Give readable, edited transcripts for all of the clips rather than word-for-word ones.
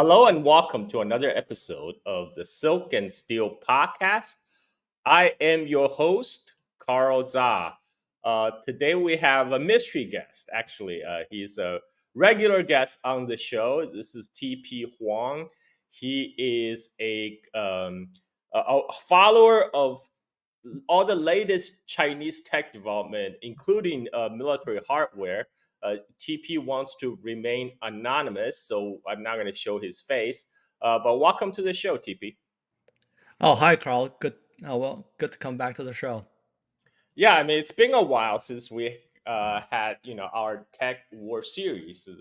Hello and welcome to another episode of the Silk and Steel podcast. I am your host, Carl Za. Today we have a mystery guest. Actually, he's a regular guest on the show. This is TP Huang. He is a follower of all the latest Chinese tech development, including military hardware. TP wants to remain anonymous, so I'm not going to show his face. But welcome to the show, TP. Oh, hi, Carl. Good. Good to come back to the show. Yeah, I mean it's been a while since we had our Tech War series. So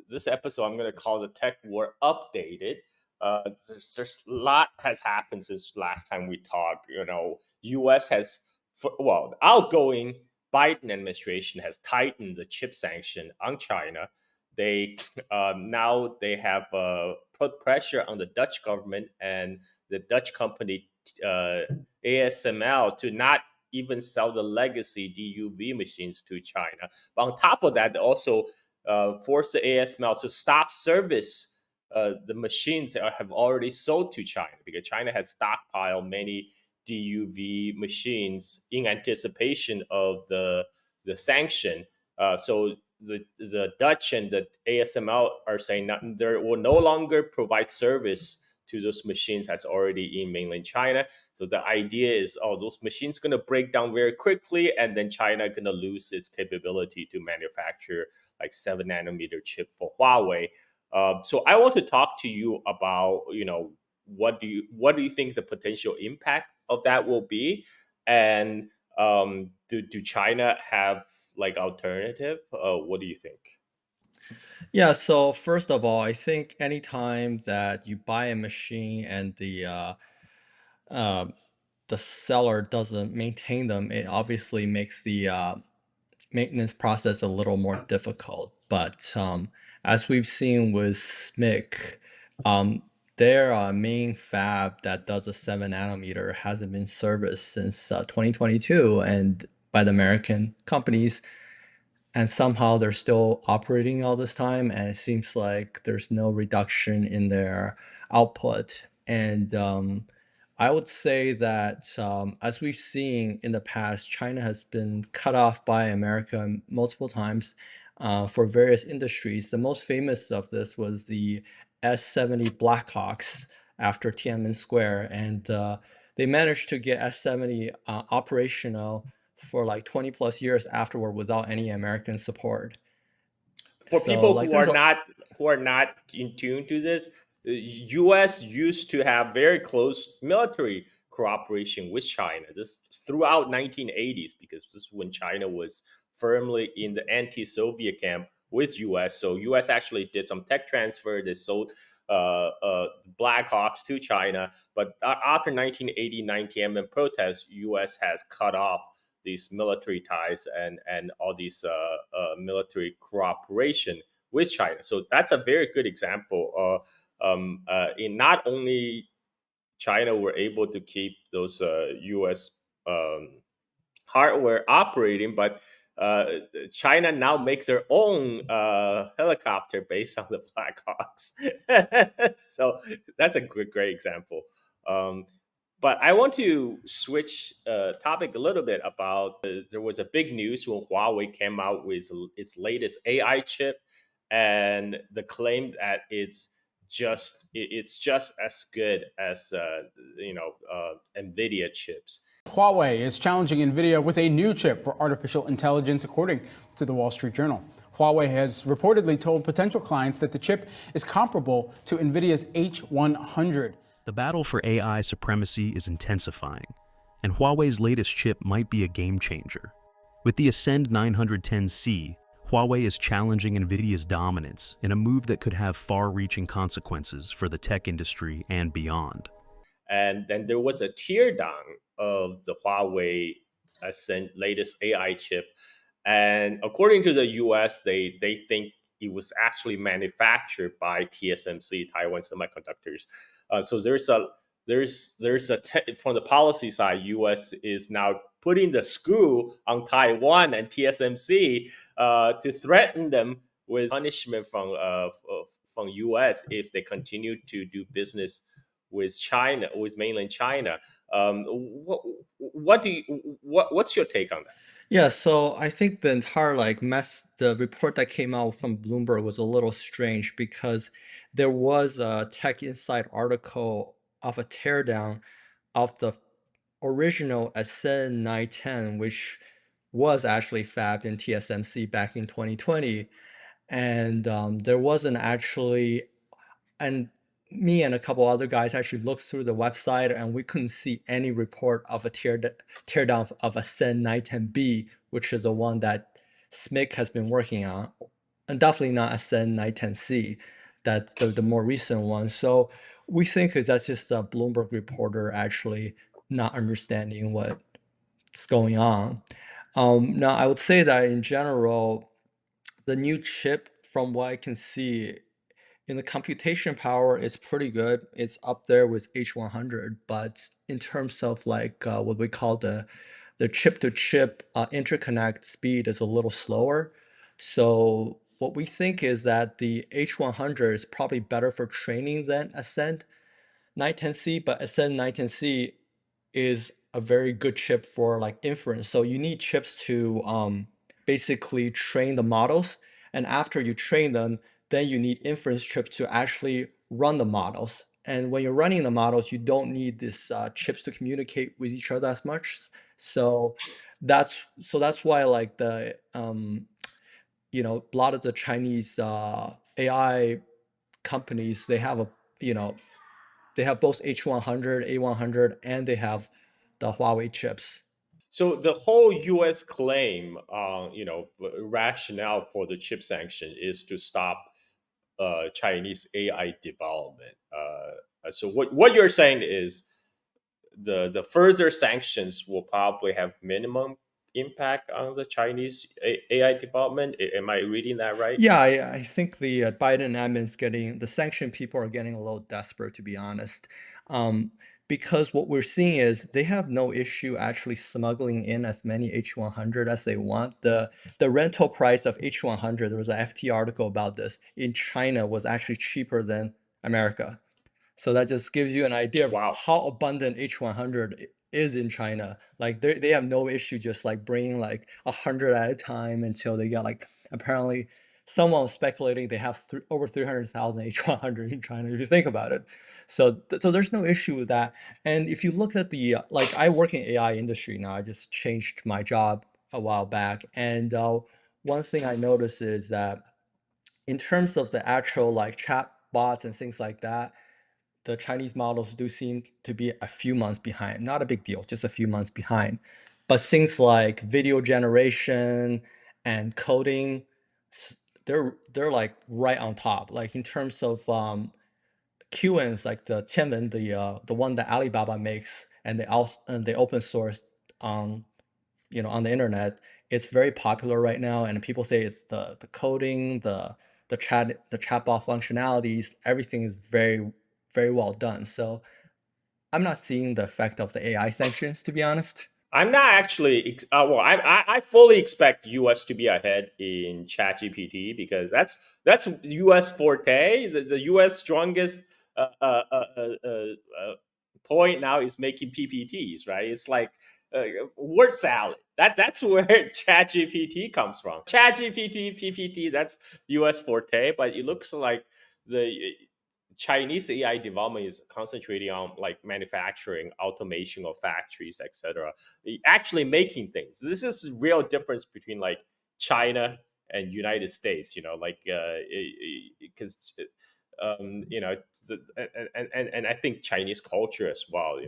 this episode I'm going to call the Tech War Updated. There's a lot has happened since last time we talked. U.S. has the outgoing Biden administration has tightened the chip sanction on China. They now they have put pressure on the Dutch government and the Dutch company ASML to not even sell the legacy DUV machines to China. But on top of that, they also forced the ASML to stop service the machines that have already sold to China because China has stockpiled many DUV machines in anticipation of the sanction. So the Dutch and the ASML are saying that they will no longer provide service to those machines that's already in mainland China. So the idea is, those machines going to break down very quickly, and then China going to lose its capability to manufacture like 7 nanometer chip for Huawei. So I want to talk to you about, what do you think the potential impact of that will be, and do China have like alternative? What do you think? Yeah. So first of all, I think anytime that you buy a machine and uh, the seller doesn't maintain them, it obviously makes the maintenance process a little more difficult. But as we've seen with SMIC, um, their main fab that does a 7 nanometer hasn't been serviced since 2022, and by the American companies. And somehow they're still operating all this time, and it seems like there's no reduction in their output. And I would say that as we've seen in the past, China has been cut off by America multiple times for various industries. The most famous of this was the S-70 Blackhawks after Tiananmen Square, and they managed to get S-70 operational for like 20 plus years afterward without any American support. For So people like there's a who are not in tune to this, the U.S. used to have very close military cooperation with China. This throughout 1980s because this is when China was firmly in the anti-Soviet camp with U.S. So U.S. actually did some tech transfer. They sold Blackhawks to China, but after 1980 Tiananmen protests, U.S. has cut off these military ties and all these military cooperation with China. So that's a very good example. In not only China were able to keep those U.S. Um, hardware operating, but uh, China now makes their own helicopter based on the Blackhawks. So that's a great example. Um, but I want to switch topic a little bit about there was a big news when Huawei came out with its latest AI chip and the claim that it's just as good as Nvidia chips. Huawei is challenging Nvidia with a new chip for artificial intelligence, according to the Wall Street Journal. Huawei has reportedly told potential clients that the chip is comparable to Nvidia's H100. The battle for AI supremacy is intensifying, and Huawei's latest chip might be a game changer. With the Ascend 910C, Huawei is challenging Nvidia's dominance in a move that could have far-reaching consequences for the tech industry and beyond. And then there was a teardown of the Huawei latest AI chip. And according to the US, they think it was actually manufactured by TSMC, Taiwan Semiconductors. So from the policy side, US is now putting the screw on Taiwan and TSMC to threaten them with punishment from US if they continue to do business with China, with mainland China. What do you, what's your take on that? Yeah, so I think the entire the report that came out from Bloomberg was a little strange because there was a Tech Insight article of a teardown of the original Ascend 910, which was actually fabbed in TSMC back in 2020. And there wasn't actually, and me and a couple other guys actually looked through the website and we couldn't see any report of a teardown of Ascend 910B, which is the one that SMIC has been working on, and definitely not Ascend 910C, that the more recent one. So we think is that's just a Bloomberg reporter actually not understanding what's going on. Now, I would say that in general, the new chip, from what I can see, in the computation power, it's pretty good. It's up there with H100, but in terms of what we call the chip-to-chip interconnect speed is a little slower. So what we think is that the H100 is probably better for training than Ascend 910C, but Ascend 910C is a very good chip for like inference. So you need chips to basically train the models, and after you train them, then you need inference chips to actually run the models. And when you're running the models, you don't need these chips to communicate with each other as much. So that's why like a lot of the Chinese AI companies, they have they have both H100, A100, and they have the Huawei chips. So the whole U.S. claim, rationale for the chip sanction is to stop Chinese AI development. So what you're saying is the further sanctions will probably have minimum impact on the Chinese AI development. Am I reading that right? Yeah, I think the Biden admin is getting the sanction people are getting a little desperate, to be honest, um, because what we're seeing is they have no issue actually smuggling in as many H100 as they want. The rental price of H100, there was an FT article about this, in China was actually cheaper than America. So that just gives you an idea of Wow. how abundant H100 is in China. Like they have no issue just like bringing like 100 at a time until they get like, apparently someone was speculating they have over 300,000 H100 in China, if you think about it. So there's no issue with that. And if you look at the like, I work in AI industry now. I just changed my job a while back, and one thing I noticed is that in terms of the actual like chat bots and things like that, the Chinese models do seem to be a few months behind. Not a big deal, just a few months behind. But things like video generation and coding, they're like right on top. Like in terms of QNs, like the Tianwen, the one that Alibaba makes, and they open source on on the internet. It's very popular right now, and people say it's the coding, the chatbot functionalities, everything is very well done. So I'm not seeing the effect of the AI sanctions, to be honest. I'm not actually. Well, I fully expect U.S. to be ahead in ChatGPT because that's U.S. forte. The U.S. strongest point now is making PPTs, right? It's like uh, word salad. That's where ChatGPT comes from. ChatGPT, PPT, that's U.S. forte, but it looks like the Chinese AI development is concentrating on like manufacturing, automation of factories, etc. Actually making things. This is the real difference between like China and United States. Like because the, and I think Chinese culture as well.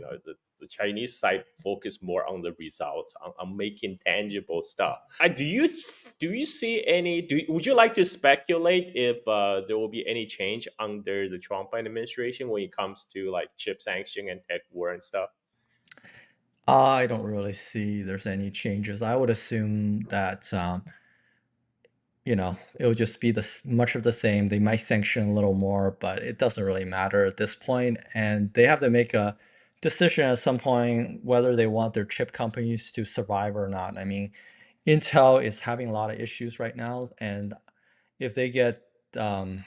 The Chinese side focus more on the results, on making tangible stuff. Do you see any? Would you like to speculate if there will be any change under the Trump administration when it comes to like chip sanction and tech war and stuff? I don't really see there's any changes. I would assume that it'll just be much of the same. They might sanction a little more, but it doesn't really matter at this point. And they have to make a decision at some point whether they want their chip companies to survive or not. I mean, Intel is having a lot of issues right now, and if they get um,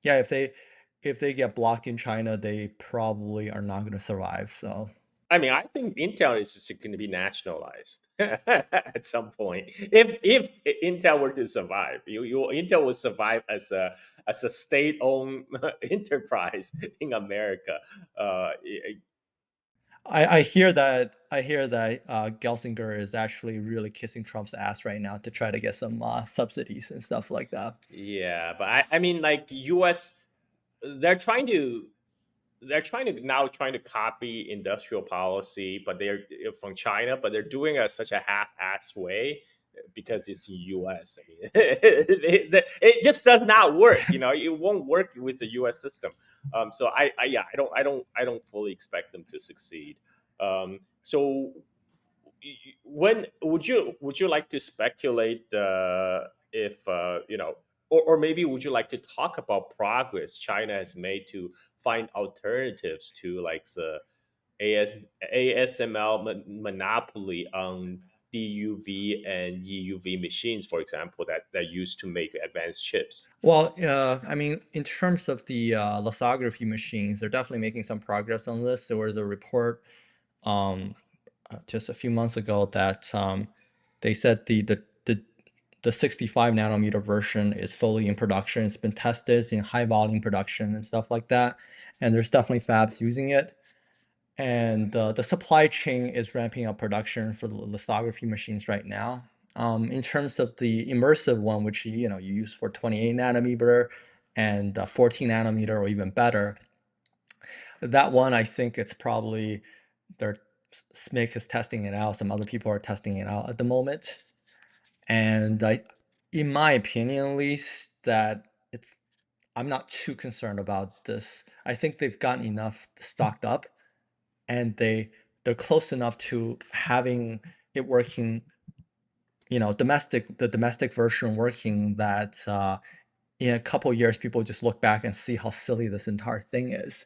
yeah, if they get blocked in China, they probably are not going to survive. So I mean, I think Intel is just going to be nationalized at some point. If Intel were to survive, Intel will survive as a state-owned enterprise in America. I hear that Gelsinger is actually really kissing Trump's ass right now to try to get some subsidies and stuff like that. Yeah, but I mean, like U.S. they're trying to trying to copy industrial policy, but they're from China, but they're doing it such a half-ass way because it's U.S. I mean, it just does not work. You know, it won't work with the U.S. system. So yeah, I don't fully expect them to succeed. So when would you like to speculate if or maybe would you like to talk about progress China has made to find alternatives to like the AS, ASML monopoly on DUV and EUV machines, for example, that used to make advanced chips? Well, I mean, in terms of the lithography machines, they're definitely making some progress on this. There was a report um, just a few months ago that they said the 65 nanometer version is fully in production. It's been tested, it's in high volume production and stuff like that. And there's definitely fabs using it. And the supply chain is ramping up production for the lithography machines right now. In terms of the immersive one, which you use for 28 nanometer and 14 nanometer or even better, that one I think it's probably they're SMIC is testing it out. Some other people are testing it out at the moment, and in my opinion, at least, that it's I'm not too concerned about this. I think they've gotten enough stocked up and they're close enough to having it working, the domestic version working that in a couple years people just look back and see how silly this entire thing is,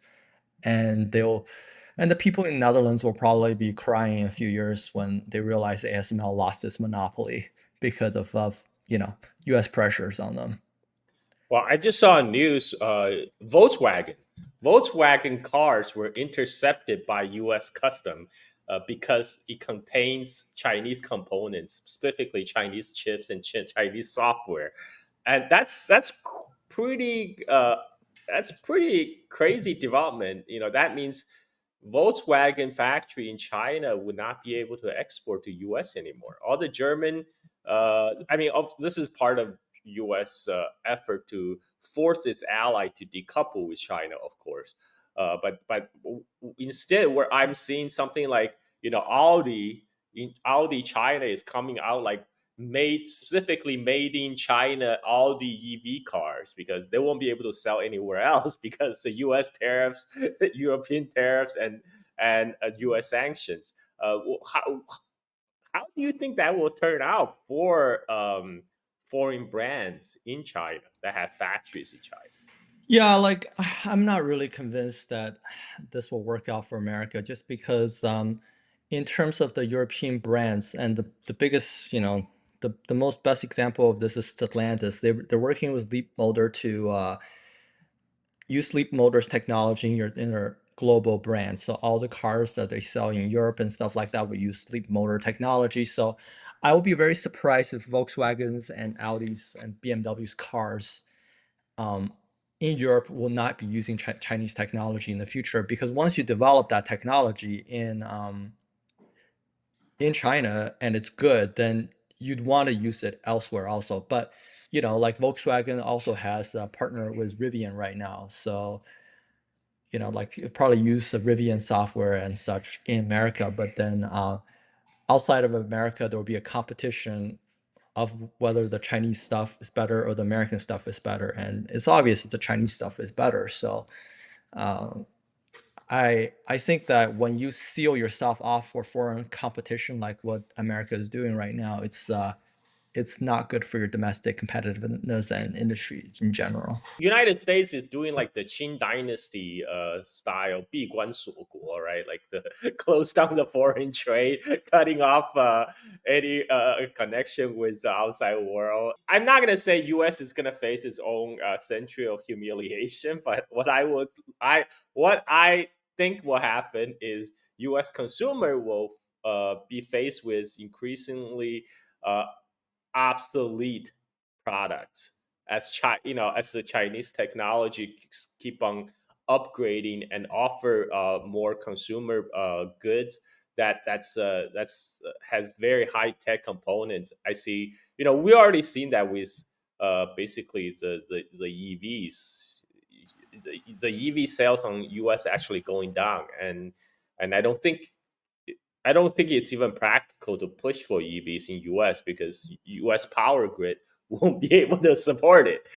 and the people in Netherlands will probably be crying in a few years when they realize ASML lost its monopoly because of U.S. pressures on them. Well, I just saw news. Volkswagen cars were intercepted by U.S. custom because it contains Chinese components, specifically Chinese chips and Chinese software, and pretty that's pretty crazy development. You know, that means Volkswagen factory in China would not be able to export to U.S. anymore. All the German, this is part of U.S. Effort to force its ally to decouple with China, of course. But instead, where I'm seeing something like Audi China is coming out like made in China Audi EV cars because they won't be able to sell anywhere else because the U.S. tariffs, European tariffs, and U.S. sanctions. How do you think that will turn out for foreign brands in China that have factories in China? Yeah, like I'm not really convinced that this will work out for America just because in terms of the European brands and the biggest, the most best example of this is Stellantis. They're working with Leap Motor to use Leap Motor's technology in their global brand. So all the cars that they sell in Europe and stuff like that will use Leap Motor technology. So I would be very surprised if Volkswagens and Audis and BMW's cars um, in Europe will not be using Chinese technology in the future, because once you develop that technology in China and it's good, then you'd want to use it elsewhere also. But like Volkswagen also has a partner with Rivian right now, so like you probably use the Rivian software and such in America, but then outside of America there will be a competition of whether the Chinese stuff is better or the American stuff is better, and it's obvious that the Chinese stuff is better. So um, I think that when you seal yourself off for foreign competition, like what America is doing right now, it's not good for your domestic competitiveness and industries in general. United States is doing like the Qing Dynasty style 闭关锁国, right? Like the close down the foreign trade, cutting off any connection with the outside world. I'm not gonna say U.S. is gonna face its own century of humiliation, but what I think will happen is U.S. consumer will be faced with increasingly uh, obsolete products as as the Chinese technology keep on upgrading and offer more consumer goods that's has very high tech components. I see, we already seen that with basically the EVs. The EV sales on US actually going down, and I don't think it's even practical to push for EVs in US because US power grid won't be able to support it.